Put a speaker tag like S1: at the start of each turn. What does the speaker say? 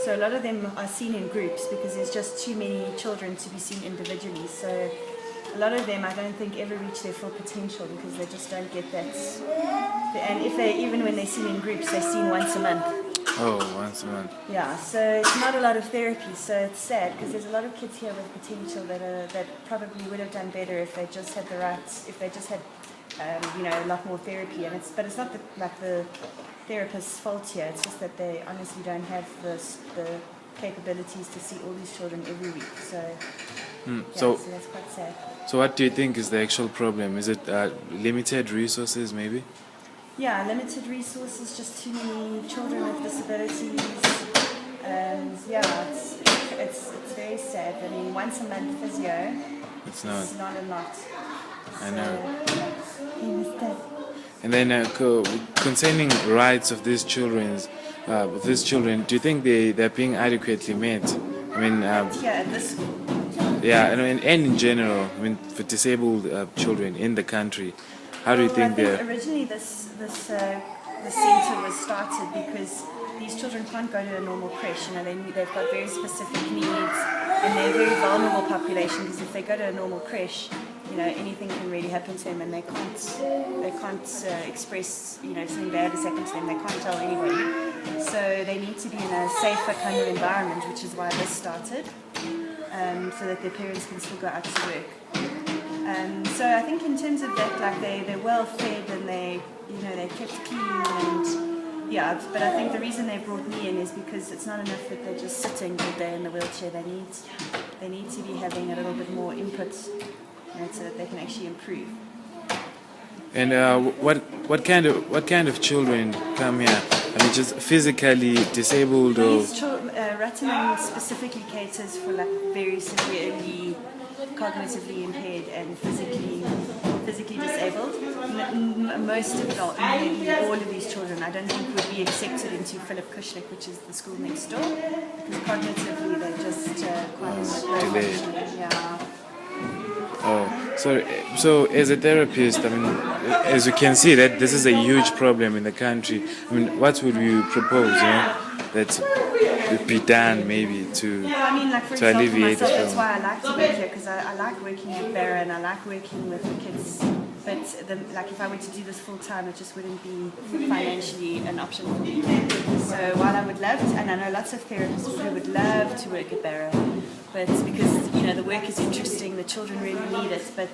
S1: So a lot of them are seen in groups because there's just too many children to be seen individually. So a lot of them I don't think ever reach their full potential because they just don't get that. And even when they're seen in groups, they're seen once a month.
S2: Oh, once a month.
S1: Yeah, so it's not a lot of therapy, so it's sad because there's a lot of kids here with potential that probably would have done better if they just had a lot more therapy. But it's not the therapist's fault here. It's just that they honestly don't have the capabilities to see all these children every week. So that's quite sad.
S2: So what do you think is the actual problem? Is it limited resources, maybe?
S1: Yeah, limited resources, just too many children with disabilities. It's very sad. I mean, once a month physio, it's not a lot.
S2: I know. And then concerning rights of these children, do you think they're being adequately met? I mean,
S1: at this school.
S2: Yeah, and in general, I mean, for disabled children in the country, how do you think they're?
S1: Originally, this centre was started because these children can't go to a normal creche. They've got very specific needs, and they're a very vulnerable population because if they go to a normal creche, anything can really happen to them, and they can't express, if something bad has happened to them, they can't tell anybody. So they need to be in a safer kind of environment, which is why this started, so that their parents can still go out to work. So I think in terms of that, like they're well fed and they're kept clean but I think the reason they brought me in is because it's not enough that they're just sitting all day in the wheelchair. They need to be having a little bit more input, so that they can actually improve.
S2: And what kind of children come here? I mean, just physically disabled or?
S1: Rattenham specifically caters for like very severely cognitively impaired and physically disabled. Most of all of these children, I don't think would be accepted into Philip Kushnik, which is the school next door, because cognitively they're just quite delayed. Yeah.
S2: Oh, so as a therapist, I mean, as you can see, that this is a huge problem in the country. I mean, what would you propose, that would be done maybe to alleviate
S1: myself, that's why I like to work here, because I like working at Barra and I like working with the kids. But if I were to do this full time, it just wouldn't be financially an option for me. So while I would love to, and I know lots of therapists who would love to work at Barra, but because the work is interesting, the children really need it, but